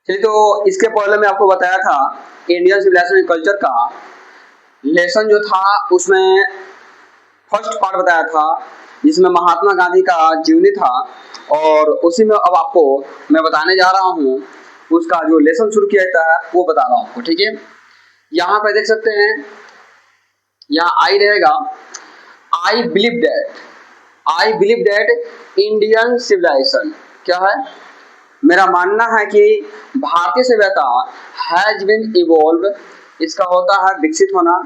चलिए, तो इसके पहले मैं आपको बताया था इंडियन सिविलाइजेशन एंड कल्चर का लेसन जो था, उसमें फर्स्ट पार्ट बताया था जिसमें महात्मा गांधी का जीवनी था, और उसी में अब आपको मैं बताने जा रहा हूँ उसका जो लेसन शुरू किया जाता है वो बता रहा हूँ आपको। ठीक है, यहाँ पे देख सकते हैं, यहाँ आई रहेगा, I believe that Indian civilization क्या है, मेरा मानना है कि भारतीय सभ्यता हैज बीन इवॉल्व, इसका होता है विकसित होना,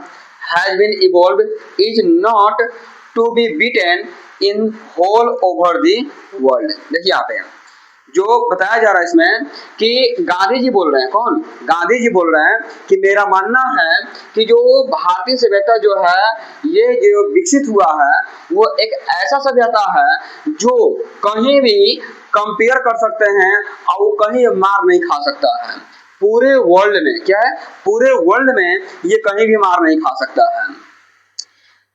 has been evolve is not to be beaten in whole over the world. देखिए यहाँ पे जो बताया जा रहा है इसमें कि गांधी जी बोल रहे हैं, कौन, गांधी जी बोल रहे हैं कि मेरा मानना है कि जो भारतीय सभ्यता जो है ये जो विकसित हुआ है वो एक ऐसा सभ्यता है जो कहीं भी कंपेयर कर सकते हैं और वो कहीं मार नहीं खा सकता है। पूरे वर्ल्ड में क्या है, पूरे वर्ल्ड में ये कहीं भी मार नहीं खा सकता है।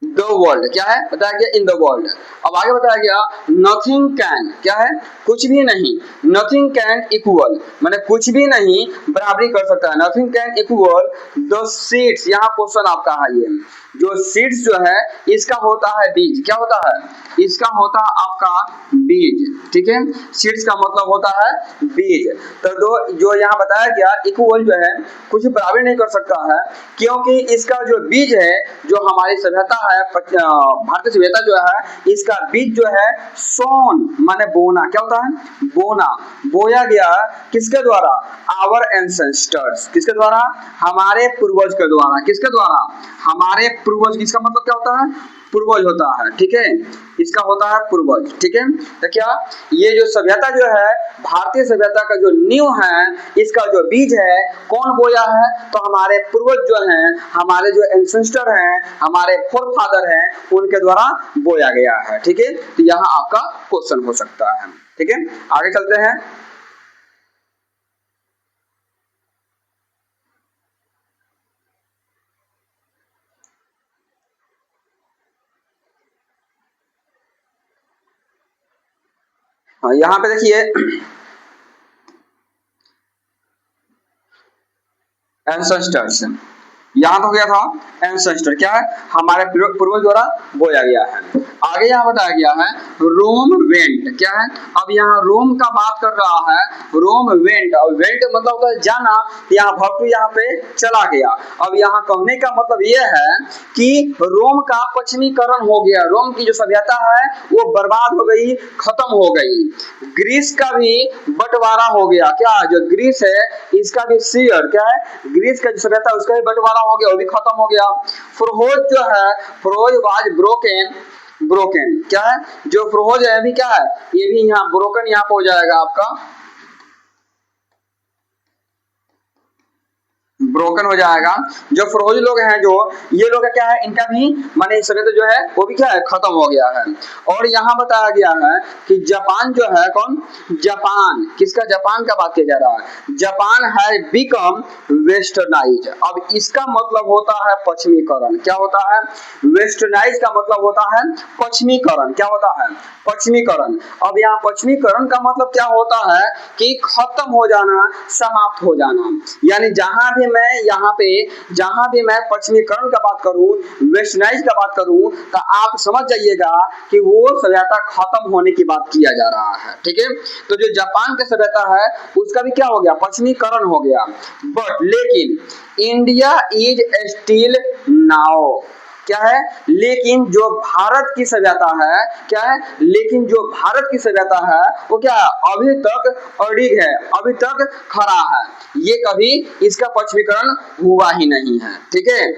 द वर्ल्ड क्या है, बताया गया इन द वर्ल्ड। अब आगे बताया गया नथिंग कैन क्या है, कुछ भी नहीं, नथिंग कैन इक्वल माने कुछ भी नहीं बराबरी कर सकता है, nothing can equal the seeds. यहाँ क्वेश्चन आपका है, ये जो सीड्स जो है इसका होता है बीज, क्या होता है, इसका होता है आपका बीज। ठीक है, सीड्स का मतलब होता है बीज। तो जो यहाँ बताया गया इक्वल जो है कुछ बराबरी नहीं कर सकता है, क्योंकि इसका जो बीज है, जो हमारी सभ्यता है भारतीय सभ्यता जो है, इसका बीज जो है सोन माने बोना, क्या होता है, बोना, बोया गया किसके द्वारा, आवर एंसेस्टर्स, किसके द्वारा, हमारे पूर्वज के द्वारा, किसके द्वारा, हमारे पूर्वज। इसका मतलब क्या होता है, पूर्वज होता है। ठीक है, इसका होता है पूर्वज। ठीक है, तो क्या ये जो सभ्यता जो है भारतीय सभ्यता का जो नींव है, इसका जो बीज है कौन बोया है, तो हमारे पूर्वज जो हैं, हमारे जो एंसेस्टर हैं, हमारे फोरफादर हैं, उनके द्वारा बोया गया है। ठीक है, तो यहाँ आपका क्वेश्चन हो सकता है। ठीक है, आगे चलते हैं। यहाँ पे देखिए एंसेस्टर्स, यहाँ तो हो गया था एंसेस्टर क्या है, हमारे पूर्वज द्वारा बोया गया है। आगे यहाँ बताया गया है रोम वेंट क्या है, अब यहाँ रोम का बात कर रहा है, रोम वेंट, और वेंट मतलब होता है जाना, यहाँ भक्तु यहाँ पे चला गया। अब यहाँ कहने का मतलब ये है कि रोम का पश्चिमीकरण हो गया, रोम की जो सभ्यता है वो बर्बाद हो गई, खत्म हो गई। ग्रीस का भी बंटवारा हो गया, क्या जो ग्रीस है इसका भी शेयर क्या है, ग्रीस का जो सभ्यता है उसका भी बंटवारा हो गया, वो भी खत्म हो गया। फरोज जो है, फरोज वाज ब्रोकन क्या है, जो फरोज है अभी क्या है, ये भी यहाँ ब्रोकन यहाँ पे हो जाएगा आपका, ब्रोकन हो जाएगा। जो फरोज लोग हैं, जो ये लोग क्या है, इनका भी माने सभ्यता जो है वो भी क्या है, खत्म हो गया है। और यहाँ बताया गया है कि जापान जो है, कौन, जापान, किसका, जापान का बात किया जा रहा है, जापान है बिकम वेस्टर्नाइज। अब इसका मतलब होता है पश्चिमीकरण, क्या होता है, वेस्टर्नाइज का मतलब होता है पश्चिमीकरण, क्या होता है, पश्चिमीकरण। अब यहाँ पश्चिमीकरण का मतलब क्या होता है कि खत्म हो जाना, समाप्त हो जाना। यानी जहां भी मैं यहाँ पे, जहां भी मैं पश्चिमीकरण का बात करूं, वेस्टर्नाइज का बात करूं, तो आप समझ जाइएगा कि वो सभ्यता खत्म होने की बात किया जा रहा है। ठीक है, तो जो जापान का सभ्यता है उसका भी क्या हो गया, पश्चिमीकरण हो गया। बट लेकिन इंडिया इज स्टिल नाउ क्या है, लेकिन जो भारत की सभ्यता है क्या है, लेकिन जो भारत की सभ्यता है वो क्या है, अभी तक अडिग है, अभी तक खड़ा है, ये कभी इसका पश्चिमीकरण हुआ ही नहीं है। ठीक है,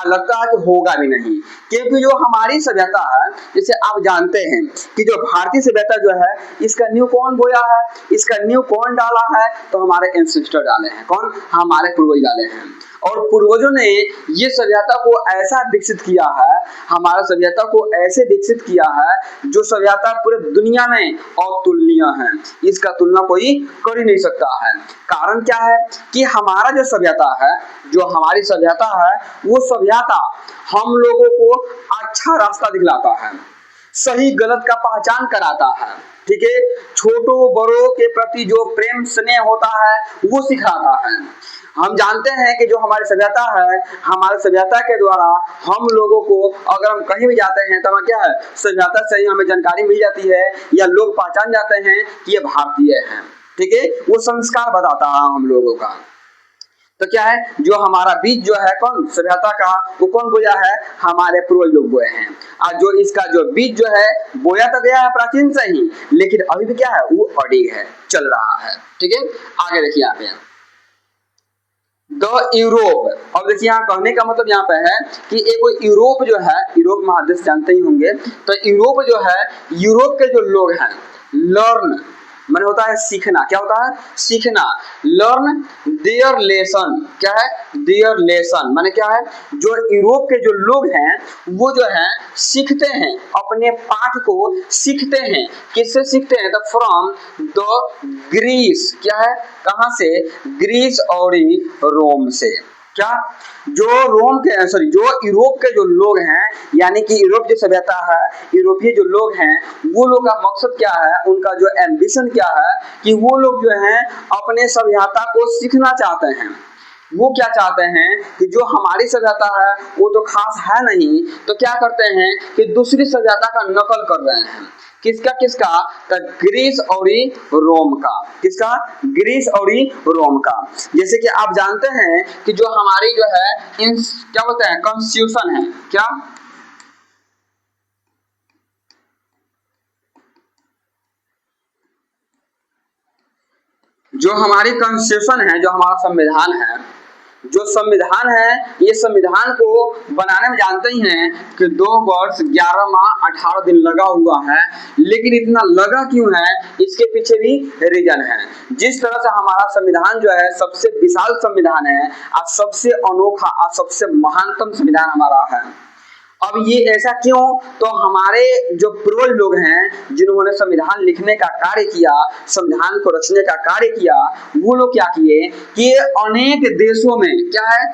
लगता है कि होगा भी नहीं, क्योंकि जो हमारी सभ्यता है, जैसे आप जानते हैं कि जो भारतीय सभ्यता जो है इसका नींव कौन बोया है, इसका नींव कौन डाला है, तो हमारे एंसेस्टर डाले हैं, कौन, हमारे पूर्वज डाले हैं। और पूर्वजों ने ये सभ्यता को ऐसा विकसित किया है, हमारा सभ्यता को ऐसे विकसित किया है जो सभ्यता पूरे दुनिया में अतुलनीय है, इसका तुलना कोई कर ही नहीं सकता है। कारण क्या है कि हमारा जो सभ्यता है, जो हमारी सभ्यता है, वो सभ्यता हम लोगों को अच्छा रास्ता दिखलाता है, सही गलत का पहचान कराता है, ठीक है। छोटों बड़ों के प्रति जो प्रेम स्नेह होता है वो सिखाता है। हम जानते हैं कि जो हमारी सभ्यता है, हमारे सभ्यता के द्वारा हम लोगों को अगर हम कहीं भी जाते हैं तो हमें क्या है, सभ्यता से ही हमें जानकारी मिल जाती है या लोग पहचान जाते हैं कि ये भारतीय है, ठीक है। वो संस्कार बताता है हम लोगों का। तो क्या है, जो हमारा बीज जो है कौन सभ्यता का, वो कौन बोया है, हमारे पूर्वज लोग बोए हैं। और जो इसका जो बीज जो है बोया तो गया है प्राचीन से ही, लेकिन अभी भी क्या है वो अड़ी है, चल रहा है, ठीक है। आगे देखिए यहाँ पे द यूरोप। अब देखिए यहाँ कहने का मतलब यहाँ पे है कि एक यूरोप जो है, यूरोप महादेश जानते ही होंगे, तो यूरोप जो है, यूरोप के जो लोग हैं, लर्न माने होता है सीखना, क्या होता है सीखना, लर्न देयर लेसन, क्या है देयर लेसन माने क्या है, जो यूरोप के जो लोग हैं वो जो है सीखते हैं, अपने पाठ को सीखते हैं, किससे सीखते हैं, द फ्रॉम द ग्रीस, क्या है कहां से, ग्रीस और रोम से, क्या जो रोम के सॉरी जो यूरोप के जो लोग हैं, यानी कि यूरोप जो सभ्यता है, यूरोपीय जो लोग हैं, वो लोग का मकसद क्या है, उनका जो एम्बिशन क्या है कि वो लोग जो हैं अपने सभ्यता को सीखना चाहते हैं। वो क्या चाहते हैं कि जो हमारी सभ्यता है वो तो खास है नहीं, तो क्या करते हैं कि दूसरी सभ्यता का नकल कर रहे हैं, किसका किसका, तो ग्रीस और रोम का, किसका ग्रीस और रोम का। जैसे कि आप जानते हैं कि जो हमारी जो है इन क्या बोलते हैं कॉन्स्टिट्यूशन है, क्या जो हमारी कॉन्स्टिट्यूशन है, जो हमारा संविधान है, जो संविधान है, ये संविधान को बनाने में जानते ही हैं कि 2 वर्ष 11 माह 18 दिन लगा हुआ है, लेकिन इतना लगा क्यों है, इसके पीछे भी रीजन है। जिस तरह से हमारा संविधान जो है सबसे विशाल संविधान है और सबसे अनोखा और सबसे महानतम संविधान हमारा है। अब ये ऐसा क्यों, तो हमारे जो पूर्वज लोग हैं जिन्होंने संविधान लिखने का कार्य किया, संविधान को रचने का कार्य किया, वो लोग क्या किए कि अनेक देशों में, क्या है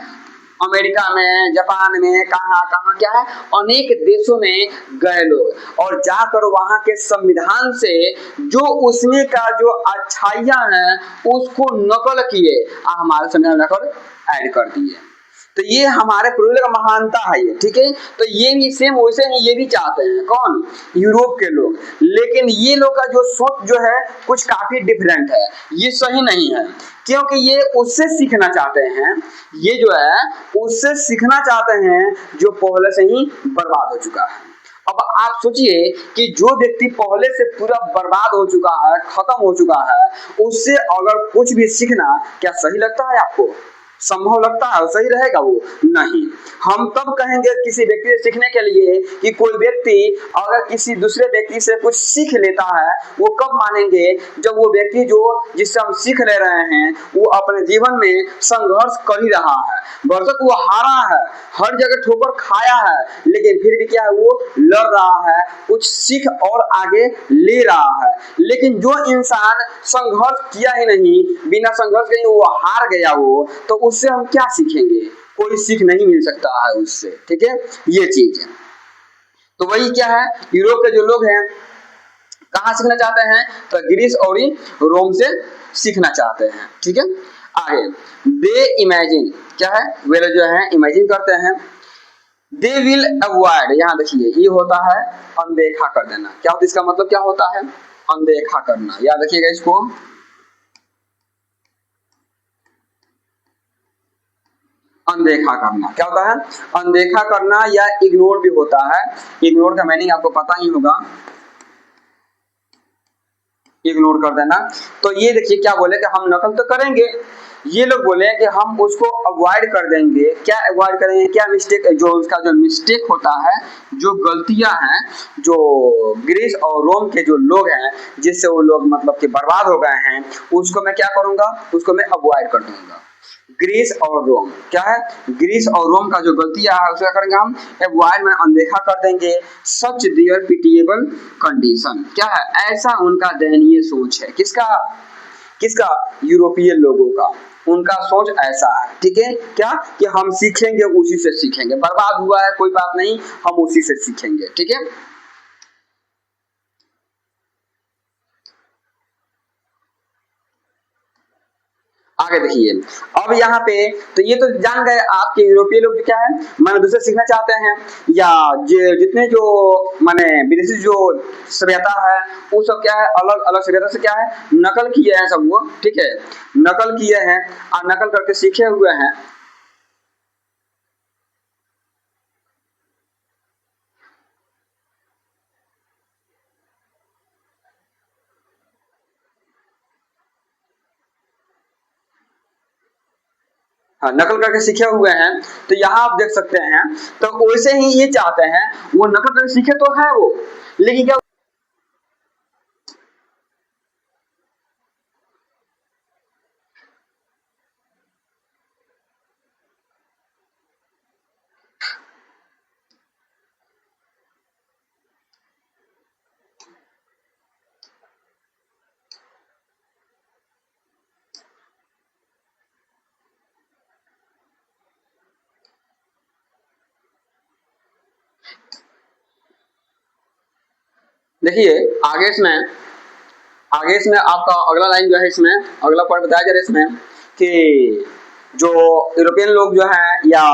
अमेरिका में, जापान में, कहाँ कहाँ क्या है अनेक देशों में गए लोग और जाकर वहां के संविधान से जो उसमें का जो अच्छाइयां हैं उसको नकल किए और हमारे संविधान में जाकर ऐड कर दिए। तो ये हमारे पूर्वज का महानता है ये, ठीक है। तो ये भी सेम वैसे ही ये भी चाहते हैं, कौन यूरोप के लोग, लेकिन ये लोग का जो सोच जो है कुछ काफी डिफरेंट है, ये सही नहीं है, क्योंकि ये उससे सीखना चाहते हैं, ये जो है उससे सीखना चाहते हैं जो पहले से ही बर्बाद हो चुका है। अब आप सोचिए कि जो व्यक्ति पहले से पूरा बर्बाद हो चुका है, खत्म हो चुका है, उससे अगर कुछ भी सीखना क्या सही लगता है आपको, संभव लगता है, सही रहेगा वो नहीं। हम तब कहेंगे किसी व्यक्ति से सीखने के लिए कि कोई व्यक्ति अगर किसी दूसरे व्यक्ति से कुछ सीख लेता है, वो कब मानेंगे, जब वो व्यक्ति जो जिससे हम सीख ले रहे हैं वो अपने जीवन में संघर्ष कर ही रहा है, बेशक वो हारा है, हर जगह ठोकर खाया है, लेकिन फिर भी क्या है वो लड़ रहा है, कुछ सीख और आगे ले रहा है। लेकिन जो इंसान संघर्ष किया ही नहीं, बिना संघर्ष के वो हार गया, वो तो उससे हम क्या सीखेंगे, कोई सीख नहीं मिल सकता है उससे, ठीक है, ये चीज है। तो वही क्या है, यूरोप के जो लोग हैं कहाँ सीखना चाहते हैं, तो ग्रीस और रोम से सीखना चाहते हैं, ठीक है। आगे दे इमेजिन, क्या है वे जो है इमेजिन करते हैं, दे विल अवॉइड, यहाँ देखिए ये होता है अनदेखा कर देना, क्या होता है इसका मतलब क्या होता है, अनदेखा करना, याद रखिएगा इसको, अनदेखा करना क्या होता है, अनदेखा करना या इग्नोर भी होता है। इग्नोर का मीनिंग आपको पता ही होगा, इग्नोर कर देना। तो ये देखिए क्या बोले कि हम नकल तो करेंगे, ये लोग बोले कि हम उसको अवॉइड कर देंगे, क्या अवॉइड करेंगे, क्या मिस्टेक, जो उसका जो मिस्टेक होता है, जो गलतियां हैं, जो ग्रीस और रोम के जो लोग हैं जिससे वो लोग मतलब कि बर्बाद हो गए हैं, उसको मैं क्या करूंगा, उसको मैं अवॉइड कर दूंगा। ग्रीस और रोम क्या है, ग्रीस और रोम का जो गलतियां है उसका करेंगे हम अवॉइड में अनदेखा कर देंगे। सच देयर पिटिएबल कंडीशन, क्या है ऐसा उनका दयनीय सोच है, किसका किसका यूरोपीय लोगों का, उनका सोच ऐसा है, ठीक है, क्या कि हम सीखेंगे उसी से सीखेंगे, बर्बाद हुआ है कोई बात नहीं, हम उसी से सीखेंगे, ठीक है। आगे देखिए, अब यहाँ पे तो ये तो जान गए आपके यूरोपीय लोग क्या है माने दूसरे सीखना चाहते हैं, या जितने जो माने विदेशी जो सभ्यता है वो सब क्या है अलग अलग सभ्यता से क्या है नकल किए हैं सब वो, ठीक है, नकल किए हैं और नकल करके सीखे हुए हैं। हाँ, नकल करके सीखे हुए हैं। तो यहाँ आप देख सकते हैं, तो वैसे ही ये चाहते हैं, वो नकल करके सीखे तो है वो, लेकिन क्या देखिए आगे इसमें आपका अगला लाइन जो है, इसमें अगला पॉइंट बताया जा रहा है इसमें कि जो यूरोपियन लोग जो है या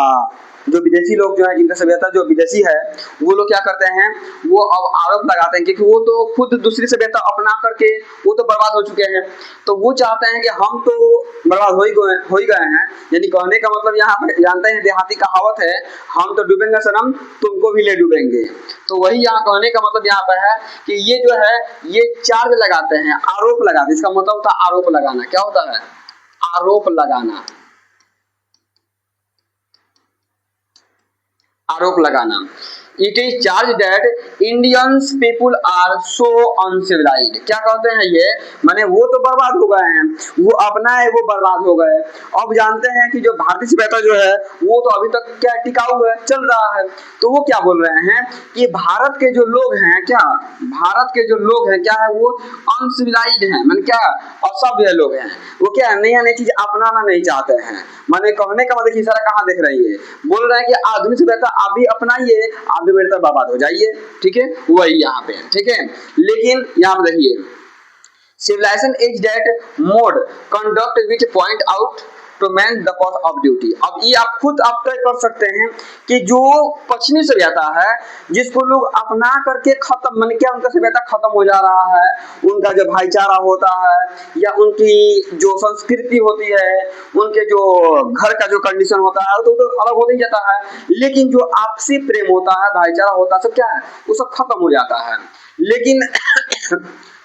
जो विदेशी लोग जो है जिनका सभ्यता जो विदेशी है वो लोग क्या करते हैं, वो अब आरोप लगाते हैं क्योंकि वो तो खुद दूसरी सभ्यता अपना करके वो तो बर्बाद हो चुके हैं, तो वो चाहते हैं कि हम तो बर्बाद हो ही गए हैं। यानी कहने का मतलब यहाँ पे जानते हैं देहाती कहावत है, हम तो डूबेंगे सनम तुमको भी ले डूबेंगे। तो वही यहाँ कहने का मतलब यहाँ पे है कि ये जो है ये चार्ज लगाते हैं, आरोप लगाते हैं। इसका मतलब था आरोप लगाना। क्या होता है? आरोप लगाना, आरोप लगाना। It is charge that Indians people are so uncivilized. क्या कहते हैं ये, माने वो तो बर्बाद हो गए हैं, वो अपना है वो बर्बाद हो गए। अब जानते हैं कि जो भारतीय सभ्यता जो है वो तो अभी तक क्या टिकाऊ है, चल रहा है। तो वो क्या बोल रहे हैं कि भारत के जो लोग हैं, क्या भारत के जो लोग हैं क्या है वो अनसिविलाइज्ड हैं, माने क्या असभ्य लोग हैं। वो क्या नया नई चीज अपनाना नहीं चाहते हैं। माने कहने का मतलब इशारा कहाँ देख रही है, बोल रहे हैं कि आधुनिक सभ्यता आप भी अपनाइए, आप भी मेरे तरफ बर्बाद हो जाइए। ठीक है, वही यहाँ पे, ठीक है। लेकिन यहाँ पे देखिए, civilization is that mode conduct which point out to man the path of duty। अब ये आप खुद आप तय कर सकते हैं कि जो पश्चिमी सभ्यता है जिसको लोग अपना करके खत्म, मन क्या उनका सभ्यता खत्म हो जा रहा है, उनका जो भाईचारा होता है या उनकी जो संस्कृति होती है, उनके जो घर का जो कंडीशन होता है तो अलग होता ही जाता है। लेकिन जो आपसी प्रेम होता है, भाईचारा होता है, सब क्या है वो सब खत्म हो जाता है। लेकिन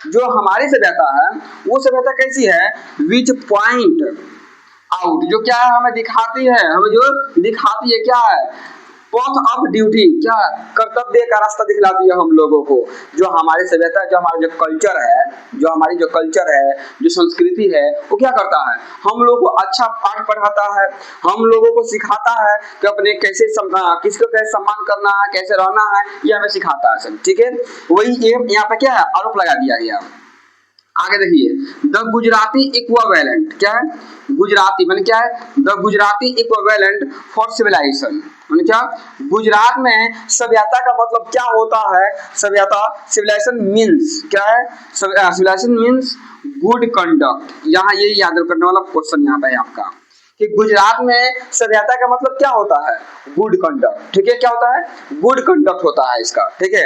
जो हमारी सभ्यता है वो सभ्यता कैसी है, विच पॉइंट आउट, जो क्या है हमें दिखाती है, हमें जो दिखाती है क्या है, पथ ऑफ ड्यूटी, क्या कर्तव्य का रास्ता दिखलाती है हम लोगों को। जो हमारी सभ्यता, जो हमारा जो कल्चर है, जो हमारी जो कल्चर है, जो संस्कृति है, वो क्या करता है, हम लोगों को अच्छा पाठ पढ़ाता है, हम लोगों को सिखाता है कि अपने कैसे किसको कैसे सम्मान करना है, कैसे रहना है, ये हमें सिखाता है सब। ठीक है, वही यहाँ पे क्या है आरोप लगा दिया गया। आगे देखिए, द गुजराती इक्विवेलेंट, क्या है गुजराती माने क्या है, the Gujarati equivalent for civilization, माने क्या गुजरात में सभ्यता का मतलब क्या होता है, सभ्यता सिविलाइजेशन मींस क्या है, सिविलाइजेशन मींस गुड कंडक्ट। यहाँ यही याद करने वाला क्वेश्चन यहाँ पे है आपका कि गुजरात में सभ्यता का मतलब क्या होता है, गुड कंडक्ट। ठीक है, क्या होता है, गुड कंडक्ट होता है इसका। ठीक है,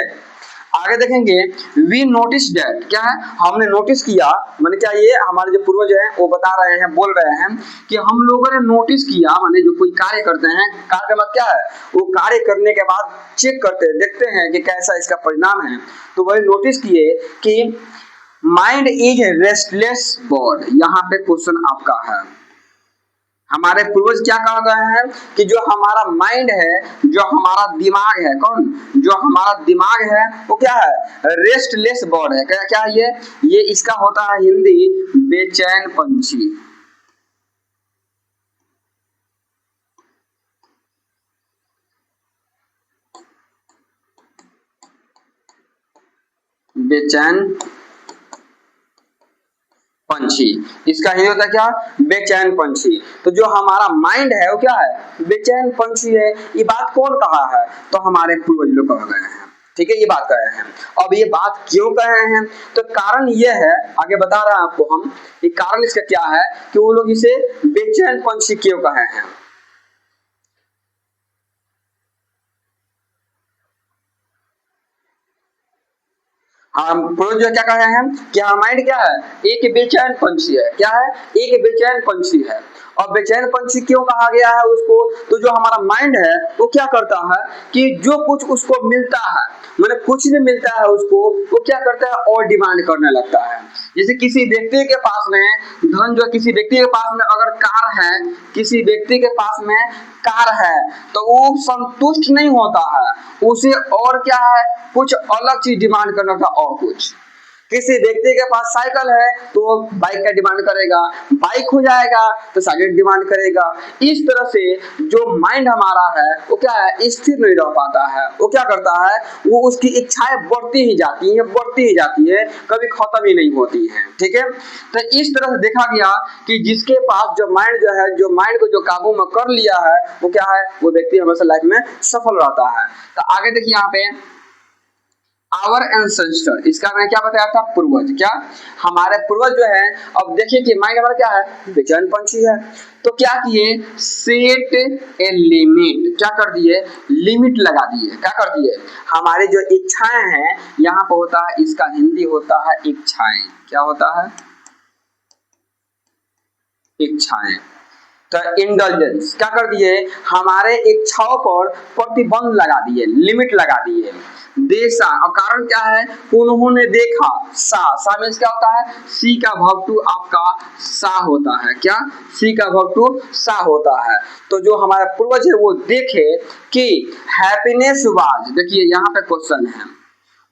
आगे देखेंगे, वी नोटिस दैट, क्या है हमने नोटिस किया, माने क्या ये हमारे जो पूर्वज हैं वो बता रहे हैं, बोल रहे हैं कि हम लोगों ने नोटिस किया, माने जो कोई कार्य करते हैं, कार्य का मतलब क्या है, वो कार्य करने के बाद चेक करते हैं, देखते हैं कि कैसा इसका परिणाम है। तो वही नोटिस किए कि माइंड इज रेस्टलेस बर्ड। यहाँ पे क्वेश्चन आपका है, हमारे पूर्वज क्या कह गए हैं कि जो हमारा माइंड है, जो हमारा दिमाग है, कौन जो हमारा दिमाग है वो क्या है, रेस्टलेस बर्ड है। क्या क्या ये इसका होता है हिंदी बेचैन पंछी। बेचैन पंछी, इसका हिंदी होता है क्या, बेचैन पंछी। तो जो हमारा माइंड है वो क्या है, बेचैन पंछी है। ये बात कौन कहा है, तो हमारे पूर्वज लोग कह गए हैं। ठीक है, ये बात कर रहे हैं। अब ये बात क्यों कर रहे हैं, तो कारण ये है, आगे बता रहे हैं आपको हम कि कारण इसका क्या है कि वो लोग इसे बेचैन पंछी क्यों कहे हैं। हम पूर्वज जो क्या कह रहे हैं कि हमारा माइंड क्या है, एक बेचैन पंछी है। क्या है, एक बेचैन पंछी है। और बेचैन पंछी क्यों कहा गया है उसको, तो जो हमारा माइंड है वो क्या करता है कि जो कुछ उसको मिलता है, मतलब कुछ भी मिलता है उसको, वो क्या करता है और डिमांड करने लगता है। जैसे किसी व्यक्ति के पास में धन, जो किसी व्यक्ति के पास में अगर कार है, किसी व्यक्ति के पास में कार है, तो वो संतुष्ट नहीं होता है, उसे और क्या है, कुछ अलग चीज डिमांड करना था और कुछ। किसी व्यक्ति के पास साइकिल है तो वो बाइक का डिमांड करेगा, बाइक हो जाएगा तो साइकिल डिमांड करेगा। इस तरह से जो माइंड हमारा है वो क्या है, स्थिर नहीं रह पाता है। वो क्या करता है, वो उसकी इच्छाएं बढ़ती ही जाती हैं, बढ़ती ही जाती है, कभी खत्म ही नहीं होती हैं। ठीक है, तो इस तरह से देखा गया कि जिसके पास जो माइंड जो है, जो माइंड को जो काबू में कर लिया है, वो क्या है, वो व्यक्ति हमेशा लाइफ में सफल रहता है। तो आगे देखिए यहाँ पे आवर एंसेस्टर, इसका मैंने क्या बताया था, पूर्वज। क्या हमारे पूर्वज जो है, अब देखिए कि माइंड हमारा क्या है, बेचैन पंछी है, तो क्या किए, सेट ए लिमिट, क्या कर दिए, लिमिट लगा दिए। क्या कर दिए, हमारे जो इच्छाएं हैं, यहाँ पर होता है, इसका हिंदी होता है इच्छाएं। क्या होता है, इच्छाएं। तो इंडल्जेंस, क्या कर दिए, हमारे इच्छाओं पर प्रतिबंध लगा दिए, लिमिट लगा दिए। देखा, और कारण क्या है, उन्होंने देखा, सा मीन्स क्या होता है, सी का वर्ब टू आपका सा होता है। क्या, सी का वर्ब टू सा होता है। तो जो हमारा पूर्वज है वो देखे कि हैप्पीनेस वाज, देखिए यहाँ पे क्वेश्चन है,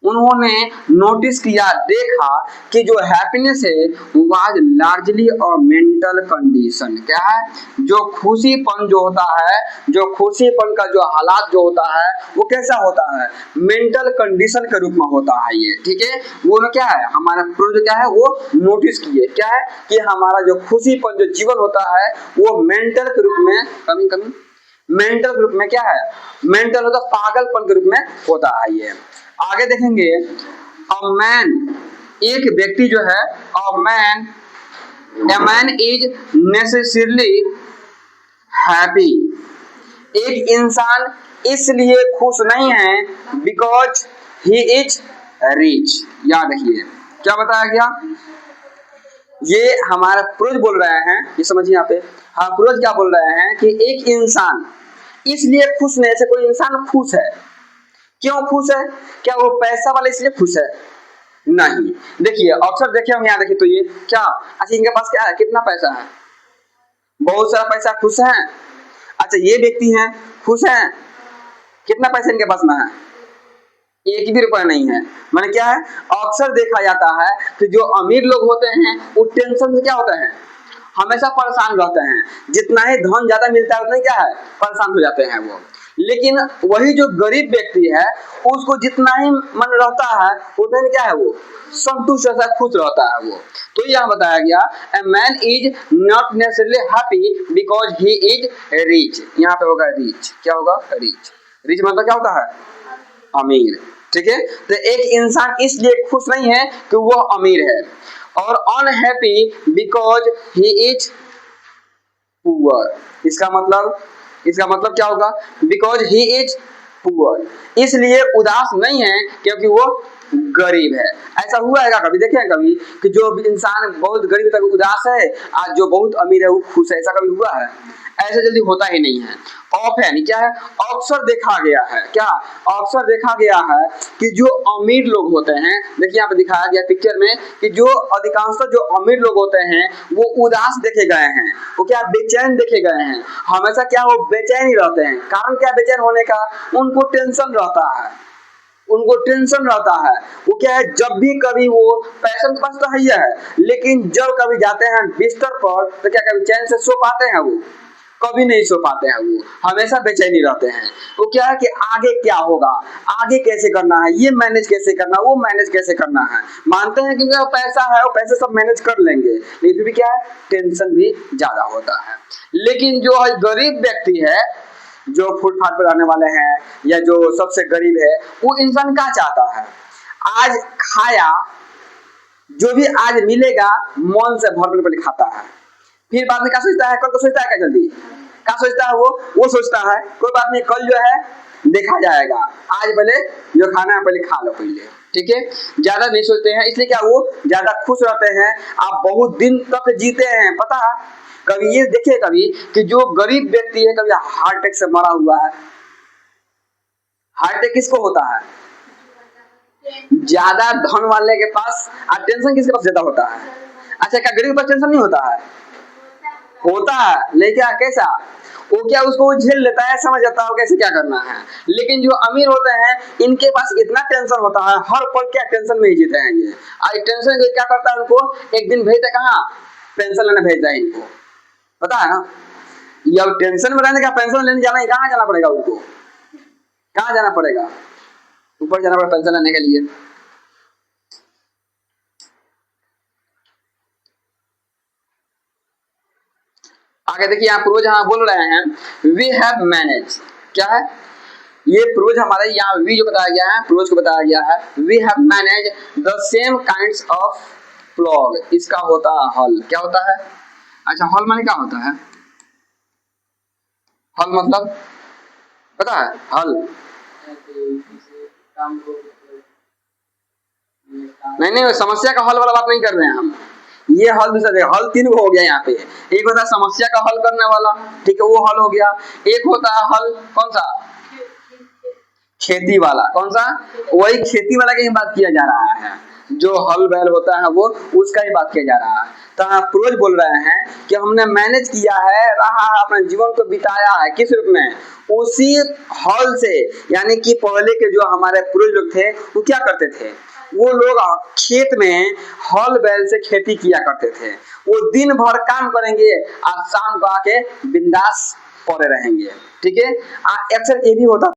उन्होंने नोटिस किया, देखा कि जो हैप्पीनेस है वाज लार्जली और मेंटल कंडीशन। क्या है, जो खुशीपन जो होता है, जो खुशीपन का जो हालात जो होता है वो कैसा होता है, मेंटल कंडीशन के रूप में होता है ये। ठीक है, वो क्या है, हमारा पूर्वज क्या है, वो नोटिस किए, क्या है कि हमारा जो खुशीपन जो जीवन होता है वो मेंटल के रूप में, कमी मेंटल के रूप में, क्या है, मेंटल होता पागलपन के रूप में होता है ये। आगे देखेंगे, अ मैन, एक व्यक्ति जो है, a man, a man is necessarily happy, एक इंसान इसलिए खुश नहीं है बिकॉज ही इज रिच। याद रखिए क्या बताया गया, ये हमारा पूर्वज बोल रहे हैं, ये समझिए यहाँ पे, हाँ पूर्वज क्या बोल रहे हैं कि एक इंसान इसलिए खुश नहीं, ऐसे कोई इंसान खुश है, क्यों खुश है, क्या वो पैसा वाला इसलिए खुश है, नहीं। देखिए अक्सर देखिए हम यहाँ देखिए तो ये क्या, अच्छा इनके पास क्या है, कितना पैसा है, बहुत सारा पैसा, खुश है। अच्छा ये व्यक्ति हैं, खुश हैं, कितना पैसा इनके पास में है, एक भी रुपया नहीं है। माने क्या है, अक्सर देखा जाता है कि जो अमीर लोग होते हैं वो टेंशन से क्या होते हैं, हमेशा परेशान रहते हैं, जितना ही धन ज्यादा मिलता है उतना ही क्या है, परेशान हो जाते हैं वो। लेकिन वही जो गरीब व्यक्ति है उसको जितना ही मन रहता है उतना ही क्या है, वो संतुष्ट रहता है, खुश रहता है वो। तो यहाँ बताया गया, a man is not necessarily happy because he is rich, यहाँ पे होगा रिच, क्या होगा, रिच। रिच मतलब क्या होता है, अमीर। ठीक है, तो एक इंसान इसलिए खुश नहीं है कि वो अमीर है, और unhappy because he is poor, इसका मतलब क्या होगा, बिकॉज ही इज पुअर, इसलिए उदास नहीं है क्योंकि वो गरीब है। ऐसा हुआ है कभी, देखे हैं कभी कि जो इंसान बहुत गरीब तक उदास है, आज जो बहुत अमीर है वो खुश है, ऐसा कभी हुआ है, ऐसा जल्दी होता ही नहीं है। ऑफन क्या है, अक्सर देखा गया है, क्या अक्सर देखा गया है कि जो अमीर लोग होते हैं, देखिए यहाँ पे दिखाया गया पिक्चर में कि जो अधिकांशतः जो अमीर लोग होते हैं वो उदास देखे गए हैं, वो क्या बेचैन देखे गए हैं, हमेशा क्या वो बेचैन ही रहते हैं। कारण क्या बेचैन होने का, उनको टेंशन रहता है, उनको टेंशन रहता है। वो क्या है, जब भी कभी वो पैसा के पास तो है, लेकिन जब कभी जाते हैं बिस्तर पर तो क्या कभी चैन से सो पाते हैं, वो कभी नहीं सो पाते हैं, वो हमेशा बेचैनी रहते हैं। वो क्या है कि आगे क्या होगा, आगे कैसे करना है, ये मैनेज कैसे करना, वो मैनेज कैसे करना है। मानते हैं कि मेरा पैसा है, वो पैसे सब मैनेज कर लेंगे, लेकिन फिर भी क्या है, टेंशन भी ज्यादा होता है। लेकिन जो गरीब व्यक्ति है जो फुटपाथ पर रहने वाले हैं या जो सबसे गरीब है, वो इंसान क्या चाहता है, आज खाया, जो भी आज मिलेगा मन से भर पेट खाता है, फिर बाद में क्या सोचता है, कल को सोचता है क्या, जल्दी क्या सोचता है वो सोचता है कोई बात नहीं, कल जो है देखा जाएगा, आज पहले जो खाना है पहले खा लो पहले, ठीक है। ज्यादा नहीं सोचते हैं, इसलिए क्या वो ज्यादा खुश रहते हैं, आप बहुत दिन तक जीते हैं। पता है कभी ये देखिए कभी कि जो गरीब व्यक्ति है कभी हार्ट अटैक से मरा हुआ है। हार्ट अटैक किसको होता है, ज्यादा धन वाले के पास। और टेंशन किसके पास ज्यादा होता है, अच्छा क्या गरीब के पास टेंशन नहीं होता है, होता है, लेकिन कैसा, वो क्या उसको झेल लेता है, समझ जाता है कैसे क्या करना है। लेकिन जो अमीर होते हैं इनके पास इतना टेंशन होता है, हर पल क्या टेंशन में ही जीते हैं ये। आज टेंशन क्या करता है, उनको एक दिन भेजता है कहाँ, पेंशन लेने भेजता है इनको, पता है ना। ये टेंशन में रहने का, पेंशन लेने जाना है, कहाँ जाना पड़ेगा उनको, कहाँ जाना पड़ेगा, ऊपर जाना पड़ेगा पेंशन लेने के लिए। आगे देखिए यहाँ पूर्वज यहाँ बोल रहे हैं वी हैव मैनेज, क्या है ये पूर्वज हमारे यहाँ वी जो बताया गया है, पूर्वज को बताया गया है, we have manage the same kinds of plug, इसका होता है हल, क्या होता है, अच्छा हल माने क्या होता है, हल मतलब पता है, हल नहीं समस्या का हल वाला बात नहीं कर रहे हैं हम, ये हल दूसरा, हल तीन को हो गया यहाँ पे, एक होता है समस्या का हल करने वाला, ठीक है वो हल हो गया, एक होता है हल कौन सा, खेती वाला, कौन सा, वही खेती वाला की बात किया जा रहा है, जो हल बैल होता है वो उसका ही बात किया जा रहा है। तो पूर्वज बोल रहे हैं कि हमने मैनेज किया है, रहा अपने जीवन को बिताया है, किस रूप में, उसी हल से, यानी कि पहले के जो हमारे पूर्वज लोग थे वो क्या करते थे, वो लोग खेत में हल बैल से खेती किया करते थे, वो दिन भर काम करेंगे और शाम को आके बिंदास पड़े रहेंगे, ठीक है। अक्सर ये भी होता